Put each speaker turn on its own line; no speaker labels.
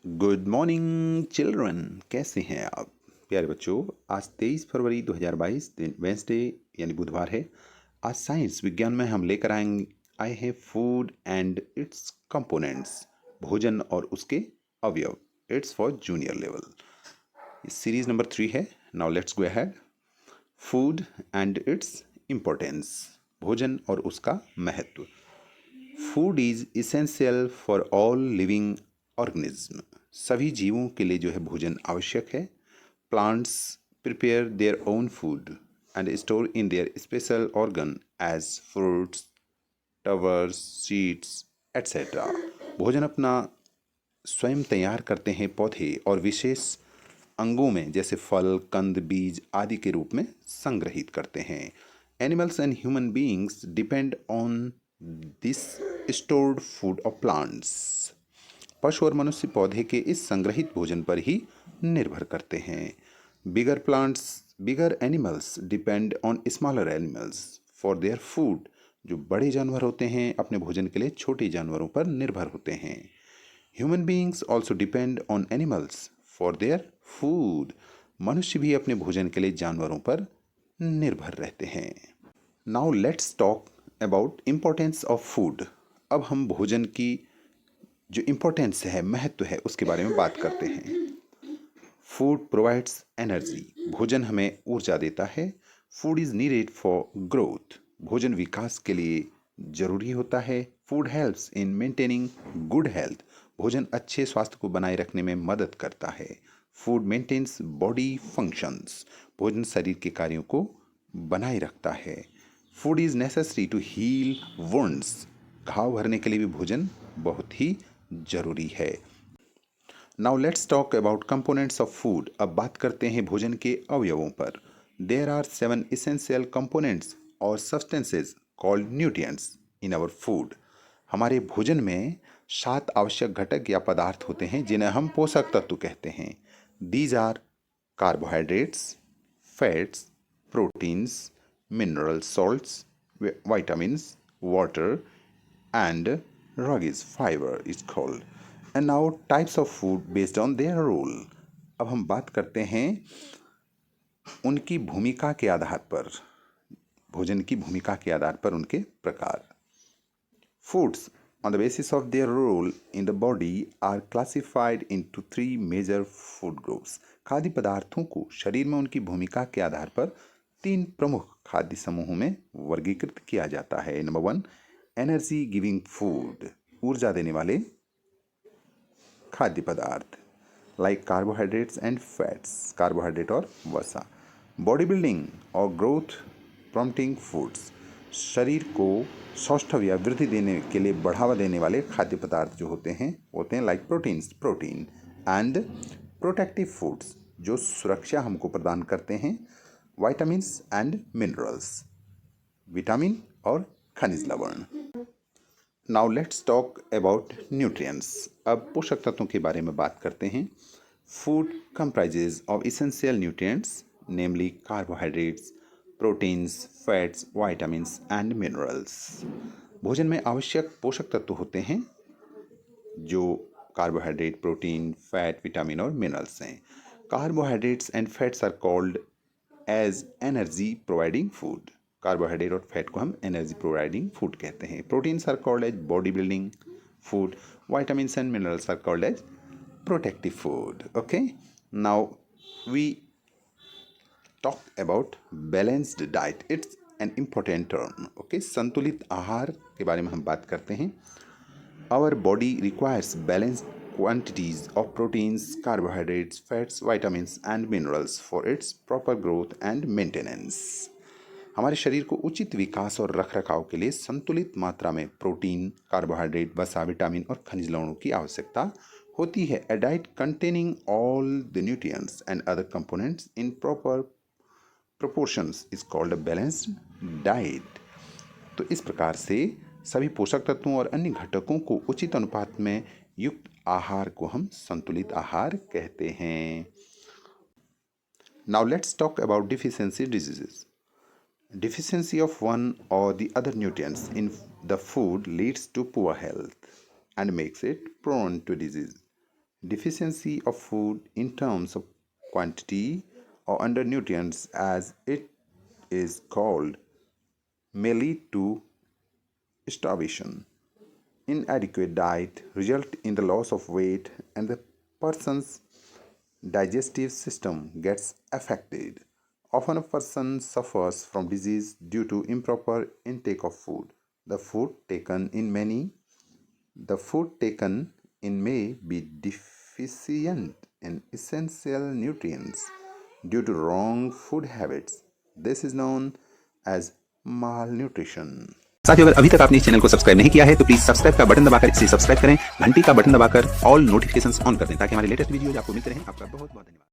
Good morning children, कैसे हैं आप प्यारे बच्चों। आज 23 फरवरी 2022 दिन वेंसडे यानी बुधवार है। आज साइंस विज्ञान में हम लेकर आए हैं फूड एंड इट्स कंपोनेंट्स, भोजन और उसके अवयव। It's for junior level. Series number 3 है। Now let's go ahead. Food and its importance, भोजन और उसका महत्व। Food is essential for all living organism, सभी जीवों के लिए जो है भोजन आवश्यक है। Plants prepare their own food and store in their special organ as fruits, tubers, seeds etcetera. भोजन अपना स्वयं तैयार करते हैं पौधे और विशेष अंगों में जैसे फल, कंद, बीज आदि के रूप में संग्रहित करते हैं। Animals and human beings depend on this stored food of plants. पशु और मनुष्य पौधे के इस संग्रहित भोजन पर ही निर्भर करते हैं। Bigger animals depend on smaller animals for their food. जो बड़े जानवर होते हैं अपने भोजन के लिए छोटे जानवरों पर निर्भर होते हैं। Human beings also depend on animals for their food. मनुष्य भी अपने भोजन के लिए जानवरों पर निर्भर रहते हैं। Now let's talk about importance of food. अब हम भोजन की जो इम्पोर्टेंस है, महत्व है, उसके बारे में बात करते हैं। फूड प्रोवाइड्स एनर्जी, भोजन हमें ऊर्जा देता है। Food is needed for growth, भोजन विकास के लिए जरूरी होता है। Food helps in maintaining good health, भोजन अच्छे स्वास्थ्य को बनाए रखने में मदद करता है। फूड मेंटेन्स बॉडी फंक्शंस, भोजन शरीर के कार्यों को बनाए रखता है। Food is necessary to heal wounds, घाव भरने के लिए भी भोजन बहुत ही जरूरी है। Now let's talk about components of food. अब बात करते हैं भोजन के अवयवों पर। देयर आर 7 इसेंशियल कंपोनेंट्स और substances called nutrients in our food. हमारे भोजन में 7 आवश्यक घटक या पदार्थ होते हैं जिन्हें हम पोषक तत्व कहते हैं। These are carbohydrates, fats, proteins, mineral salts, vitamins, water, and rugged fiber is called. And now types of food based on their role. अब हम बात करते हैं उनकी भूमिका के आधार पर, भोजन की भूमिका के आधार पर उनके प्रकार। Foods on the basis of their role in the body are classified into 3 major food groups. खाद्य पदार्थों को शरीर में उनकी भूमिका के आधार पर 3 प्रमुख खाद्य समूहों में वर्गीकृत किया जाता है। नंबर 1, एनर्जी गिविंग फूड, ऊर्जा देने वाले खाद्य पदार्थ like carbohydrates and fats, carbohydrate और वसा। बॉडी बिल्डिंग और ग्रोथ प्रॉम्प्टिंग फूड्स, शरीर को सौष्ठव या वृद्धि देने के लिए बढ़ावा देने वाले खाद्य पदार्थ जो होते हैं like protein and protective foods, जो सुरक्षा हमको प्रदान करते हैं। विटामिन्स एंड मिनरल्स, विटामिन और खनिज लवण। Now let's talk about nutrients. अब पोषक तत्वों के बारे में बात करते हैं। Food comprises of essential nutrients namely carbohydrates, proteins, fats, vitamins and minerals. भोजन में आवश्यक पोषक तत्व होते हैं जो कार्बोहाइड्रेट, प्रोटीन, फैट, विटामिन और मिनरल्स हैं। Carbohydrates and fats are called as energy providing food. Carbohydrate और फैट को हम एनर्जी प्रोवाइडिंग फूड कहते हैं। Proteins are called as body building food. Vitamins and minerals are called as protective food. Okay, now we talk about balanced diet. It's an important term. Okay, संतुलित आहार के बारे में हम बात करते हैं। Our body requires balanced quantities of proteins, carbohydrates, fats, vitamins and minerals for its proper growth and maintenance. हमारे शरीर को उचित विकास और रखरखाव के लिए संतुलित मात्रा में प्रोटीन, कार्बोहाइड्रेट, वसा, विटामिन और खनिज लवणों की आवश्यकता होती है। A diet containing all the nutrients and other components in proper proportions is called a balanced diet. तो इस प्रकार से सभी पोषक तत्वों और अन्य घटकों को उचित अनुपात में युक्त आहार को हम संतुलित आहार कहते हैं। Now let's talk about deficiency diseases. Deficiency of one or the other nutrients in the food leads to poor health and makes it prone to disease. deficiency of food in terms of quantity or undernutrients as it is called may lead to starvation. Inadequate diet result in the loss of weight and the person's digestive system gets affected. Often a person suffers from disease due to improper intake of food. The food taken in may be deficient in essential nutrients due to wrong food habits. This is known as malnutrition.
साथियों, अगर अभी तक आपने इस channel को subscribe नहीं किया है तो प्लीज सब्सक्राइब का बटन दबाकर इसे सब्सक्राइब करें, घंटी का बटन दबाकर ऑल नोटिफिकेशंस ऑन कर दें ताकि हमारे लेटेस्ट वीडियोज आपको मिलते रहें। आपका बहुत बहुत धन्यवाद।